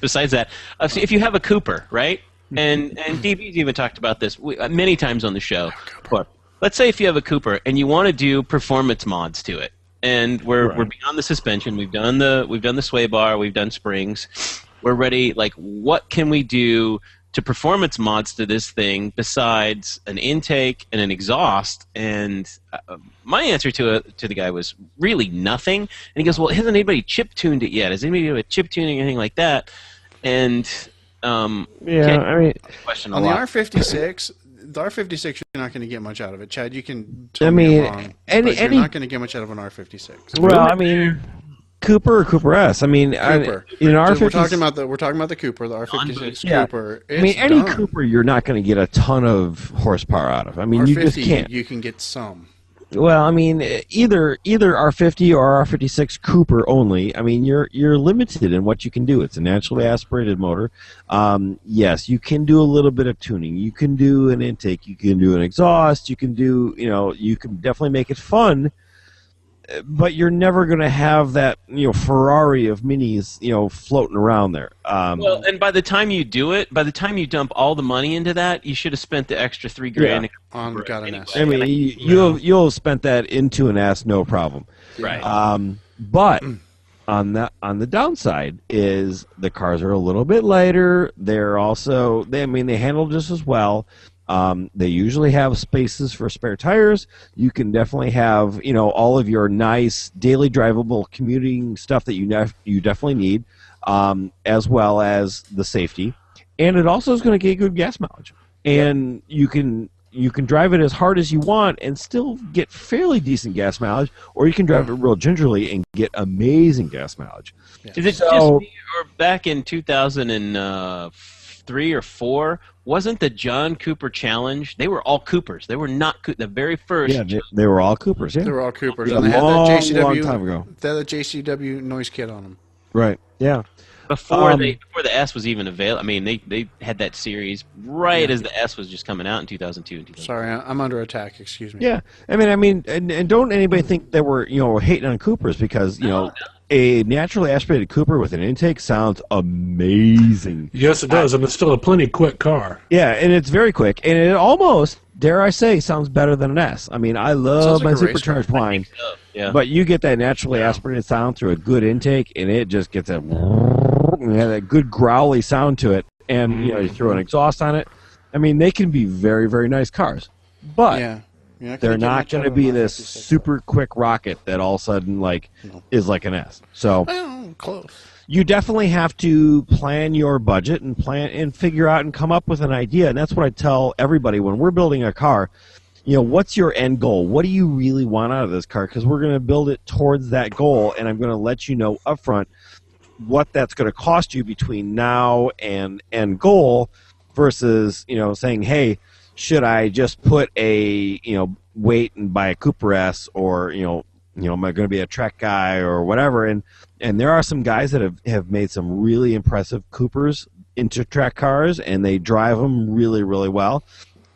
Besides that, see, if you have a Cooper, right? And DB's even talked about this many times on the show. But let's say if you have a Cooper and you want to do performance mods to it, and we're beyond the suspension. We've done the sway bar. We've done springs. We're ready. Like, what can we do to performance mods to this thing besides an intake and an exhaust? And my answer to the guy was really nothing. And he goes, "Well, hasn't anybody chip tuned it yet? Has anybody do a chip tuning or anything like that?" And on the R56. The R56, you're not going to get much out of it, Chad. You can tell me I'm wrong, but you're not going to get much out of an R56. Well, I mean, Cooper or Cooper S. I mean, Cooper. R56. We're talking about the Cooper, the R56 Cooper. I mean, any Cooper, you're not going to get a ton of horsepower out of. I mean, you just can't. You can get some. Well, I mean, either R50 or R56 Cooper only. I mean, you're limited in what you can do. It's a naturally aspirated motor. Yes, you can do a little bit of tuning. You can do an intake. You can do an exhaust. You can do, you can definitely make it fun. But you're never going to have that, Ferrari of minis, floating around there. Well, and by the time you do it, by the time you dump all the money into that, you should have spent the extra $3,000 on got an S. I mean, you'll have spent that into an S, no problem. Right. But on the downside is the cars are a little bit lighter. They're also they handle just as well. They usually have spaces for spare tires. You can definitely have, all of your nice daily drivable commuting stuff that you definitely need, as well as the safety. And it also is going to get good gas mileage. And you can drive it as hard as you want and still get fairly decent gas mileage, or you can drive it real gingerly and get amazing gas mileage. Yeah. Is it just me, or back in 2003 or 4? Wasn't the John Cooper Challenge? They were all Coopers. They were not the very first. Yeah, they were all Coopers. Yeah, they were all Coopers. Yeah, and they had that JCW. Long time ago. They had the JCW noise kit on them. Right. Yeah. Before the S was even available. I mean, they had that series as the S was just coming out in 2002 and 2003. Sorry, I'm under attack. Excuse me. Yeah, I mean, and don't anybody think that we're hating on Coopers, because a naturally aspirated Cooper with an intake sounds amazing. Yes, it does, and it's still a plenty quick car. Yeah, and it's very quick, and it almost, dare I say, sounds better than an S. I mean, I love my supercharged whine, but you get that naturally aspirated sound through a good intake, and it just gets that good growly sound to it, and you throw an exhaust on it. I mean, they can be very, very nice cars, but they're not going to be this super quick rocket that all of a sudden is like an S. So close. You definitely have to plan your budget and figure out and come up with an idea. And that's what I tell everybody when we're building a car. What's your end goal? What do you really want out of this car? Because we're going to build it towards that goal, and I'm going to let you know up front what that's going to cost you between now and end goal versus, saying, hey, should I just put a, wait and buy a Cooper S, or, am I going to be a Trek guy or whatever? And there are some guys that have made some really impressive Coopers into track cars, and they drive them really, really well.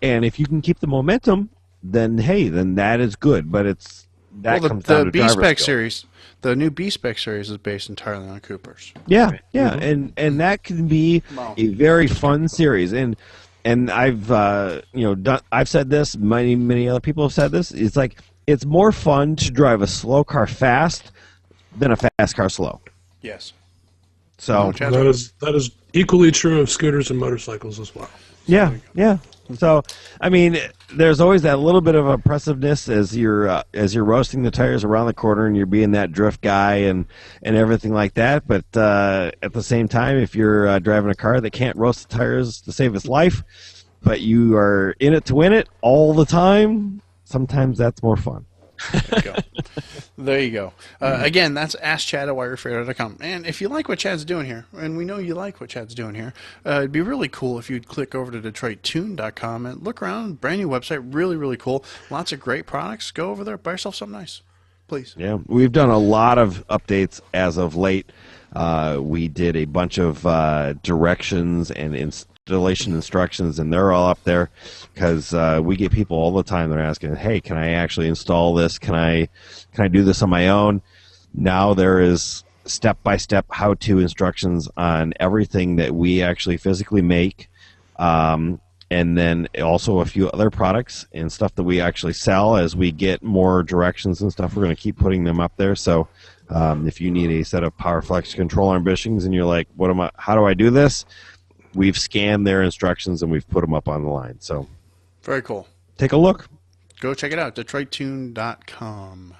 And if you can keep the momentum, then that is good. But comes down to B-Spec series. The new B-Spec series is based entirely on Coopers. Yeah, yeah, and that can be a very fun series. And I've I've said this. Many other people have said this. It's like it's more fun to drive a slow car fast than a fast car slow. Yes. So that is equally true of scooters and motorcycles as well. yeah. So, I mean, there's always that little bit of oppressiveness as you're roasting the tires around the corner and you're being that drift guy and everything like that. But at the same time, if you're driving a car that can't roast the tires to save its life, but you are in it to win it all the time, sometimes that's more fun. There you go. Again, that's AskChad@WireFreighter.com. And if you like what Chad's doing here, and we know you like what Chad's doing here, it'd be really cool if you'd click over to DetroitTune.com and look around. Brand new website, really, really cool. Lots of great products. Go over there, buy yourself something nice, please. Yeah, we've done a lot of updates as of late. We did a bunch of directions and installation instructions, and they're all up there because we get people all the time. They're asking, "Hey, can I actually install this? Can I do this on my own?" Now there is step-by-step how-to instructions on everything that we actually physically make, and then also a few other products and stuff that we actually sell. As we get more directions and stuff, we're going to keep putting them up there. So if you need a set of PowerFlex control arm bushings and you're like, how do I do this? We've scanned their instructions and we've put them up on the line. So very cool. Take a look. Go check it out, DetroitTune.com.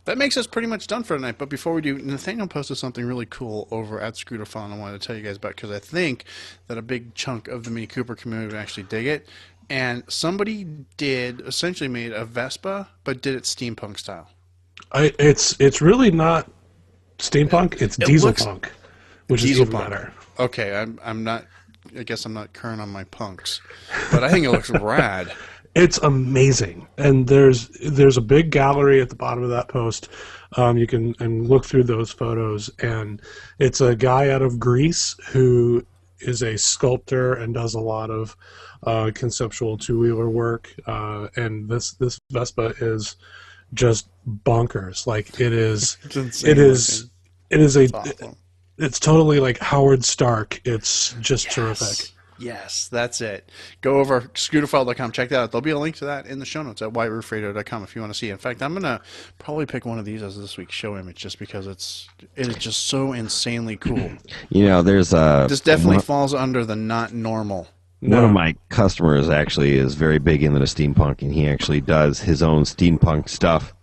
That makes us pretty much done for tonight. But before we do, Nathaniel posted something really cool over at Scooterphone I wanted to tell you guys about because I think that a big chunk of the Mini Cooper community would actually dig it. And somebody essentially made a Vespa, but did it steampunk style. It's really not steampunk. It's diesel punk, which is even better. Okay, I'm not. I guess I'm not current on my punks, but I think it looks rad. It's amazing, and there's a big gallery at the bottom of that post. You can look through those photos, and it's a guy out of Greece who is a sculptor and does a lot of conceptual two-wheeler work. And this Vespa is just bonkers. Like it is. It's insane. It's totally like Howard Stark. It's just terrific. Yes, that's it. Go over scooterfile.com. Check that out. There'll be a link to that in the show notes at whiteroofradio.com if you want to see it. In fact, I'm going to probably pick one of these as this week's show image just because it is just so insanely cool. You know, there's this definitely falls under the not normal. One of my customers actually is very big into the steampunk, and he actually does his own steampunk stuff.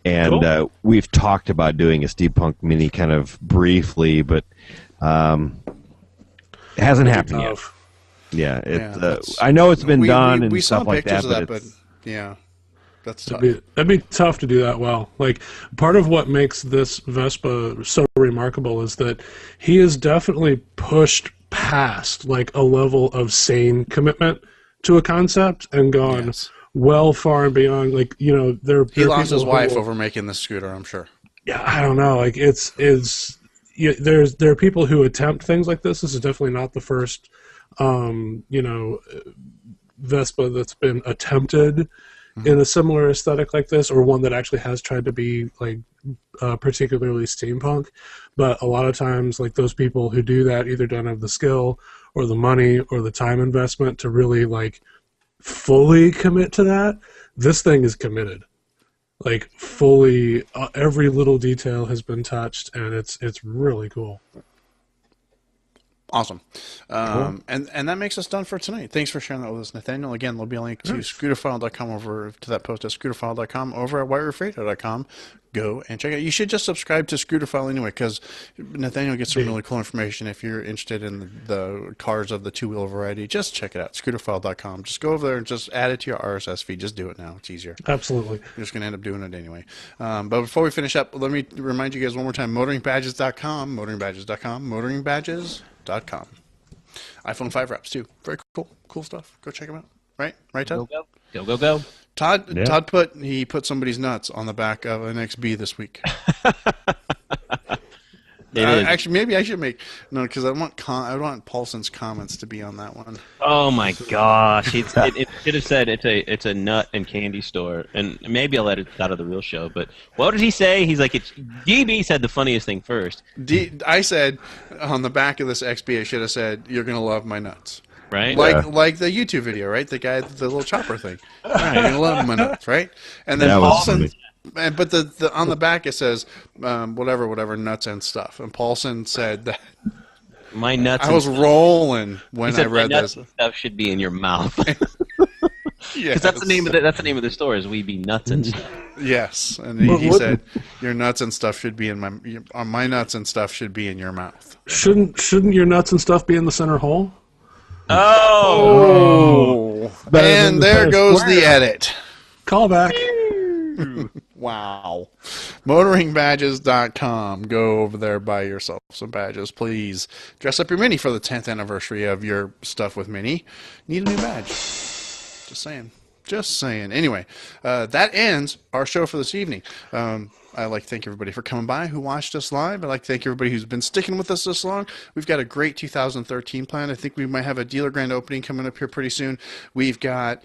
And cool. We've talked about doing a steampunk mini kind of briefly, but it hasn't happened yet. Yeah, I know it's been done and stuff like that, but yeah, that's tough. That'd be tough to do that well. Like, part of what makes this Vespa so remarkable is that he has definitely pushed past like a level of sane commitment to a concept and gone well far and beyond. Like, you know, he lost his wife over making this scooter, I'm sure. Yeah, I don't know. Like, there are people who attempt things like this. This is definitely not the first Vespa that's been attempted in a similar aesthetic like this, or one that actually has tried to be like particularly steampunk. But a lot of times, like, those people who do that either don't have the skill or the money or the time investment to really like fully commit to that. This thing is committed. Like, fully, every little detail has been touched, and it's really cool. Awesome. Cool. And that makes us done for tonight. Thanks for sharing that with us, Nathaniel. Again, there'll be a link to scooterfile.com over to that post at scooterfile.com over at whiteroofradio.com. Go and check it out. You should just subscribe to Scooterfile anyway, because Nathaniel gets some really cool information. If you're interested in the cars of the two-wheel variety, just check it out, scooterfile.com. Just go over there and just add it to your RSS feed. Just do it now. It's easier. Absolutely. You're just going to end up doing it anyway. But before we finish up, let me remind you guys one more time, motoringbadges.com, motoringbadges.com. iPhone 5 wraps, too. Very cool. Cool stuff. Go check them out. Right, Todd? Go. Todd put somebody's nuts on the back of an XB this week. Actually, maybe I should because I want Paulson's comments to be on that one. Oh my gosh! It should have said it's a nut and candy store, and maybe I'll let it out of the real show. But what did he say? He's like, DB said the funniest thing first. I said on the back of this XB, I should have said, "You're gonna love my nuts." Right? Like the YouTube video, right? The guy, the little chopper thing. Right, you're gonna love my nuts, right? And then But the on the back it says whatever nuts and stuff. And Paulson said that My nuts. I was rolling when I read my this. nuts and stuff should be in your mouth. Yes. Because that's the name of the store is We Be Nuts and Stuff. Yes, and he said your nuts and stuff should be in my nuts and stuff should be in your mouth. Shouldn't your nuts and stuff be in the center hole? Oh, and there goes the edit. Call back. Wow. Motoringbadges.com. Go over there, buy yourself some badges, please. Dress up your Mini for the 10th anniversary of your stuff with Mini. Need a new badge. Just saying. Just saying. Anyway, that ends our show for this evening. I'd like to thank everybody for coming by who watched us live. I'd like to thank everybody who's been sticking with us this long. We've got a great 2013 plan. I think we might have a dealer grand opening coming up here pretty soon. We've got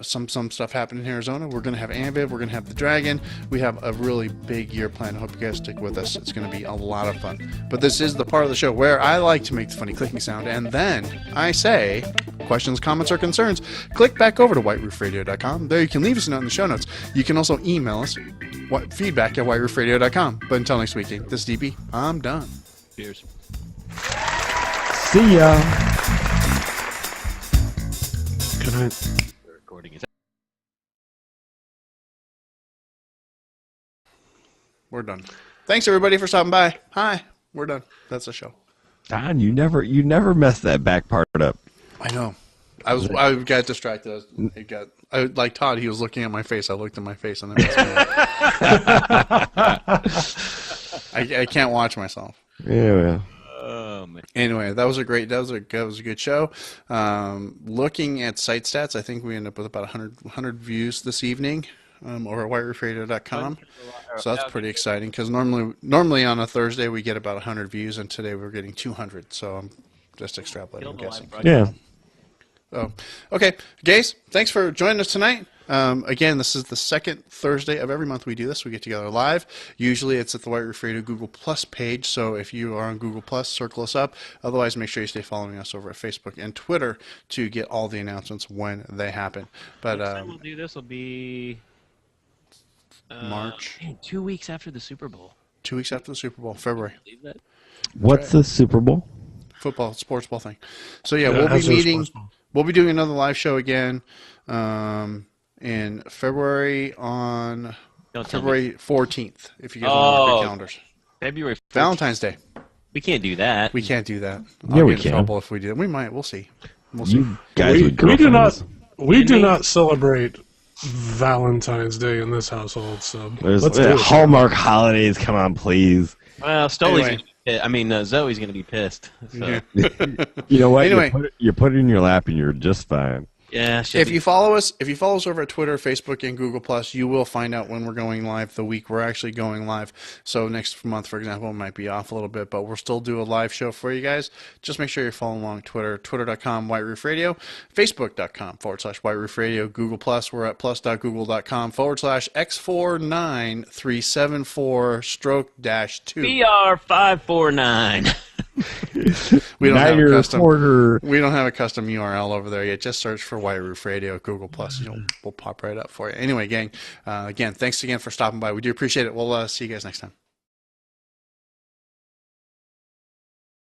some stuff happening in Arizona. We're going to have Ambiv. We're going to have the Dragon. We have a really big year plan. I hope you guys stick with us. It's going to be a lot of fun. But this is the part of the show where I like to make the funny clicking sound, and then I say questions, comments, or concerns. Click back over to whiteroofradio.com. There you can leave us a note in the show notes. You can also email us feedback at whiteroofradio.com. But until next week, this is DB. I'm done. Cheers. See ya. Good night. The recording is. We're done. Thanks everybody for stopping by. Hi. We're done. That's the show. Don, you never mess that back part up. I know. I got distracted. Like Todd, he was looking at my face. I looked at my face and then messed me up. I can't watch myself. Yeah. Oh man. Anyway, that was a good show. Looking at site stats, I think we ended up with about 100 views this evening over at whiteroofradio.com. So that's pretty exciting because normally on a Thursday we get about 100 views, and today we're getting 200. So I'm just extrapolating, I'm guessing. Yeah. Oh, okay. Guys, thanks for joining us tonight. Again, this is the second Thursday of every month we do this. We get together live. Usually it's at the White Roof Radio Google Plus page, so if you are on Google Plus, circle us up. Otherwise, make sure you stay following us over at Facebook and Twitter to get all the announcements when they happen. But Next time we'll do this will be March. 2 weeks after the Super Bowl. 2 weeks after the Super Bowl, February. Believe that? What's the Super Bowl? Football, sports ball thing. So yeah, we'll be meeting. We'll be doing another live show again in February on February 14th. If you guys want to mark your calendars. February 14th. Valentine's Day. We can't do that. We can't do that. Yeah, we get in can. trouble if we do. We might. We'll see. We'll see. You guys with We do girlfriends. not celebrate Valentine's Day in this household. So There's let's do it. Hallmark holidays. Come on, please. Well, Stoley's Anyway. Zoe's going to be pissed. So. You know what? Anyway. You put it in your lap and you're just fine. Yeah. If you follow us over at Twitter, Facebook, and Google Plus, you will find out when we're going live. The week we're actually going live. So next month, for example, might be off a little bit, but we'll still do a live show for you guys. Just make sure you're following along Twitter, twitter.com White Roof Radio, facebook.com/White Roof Radio, Google Plus. We're at plus.google.com/X49374/2. BR549. We don't have a custom. Reporter. We don't have a custom URL over there yet. Just search for White Roof Radio, Google Plus. We'll pop right up for you. Anyway, gang. Again, thanks again for stopping by. We do appreciate it. We'll see you guys next time.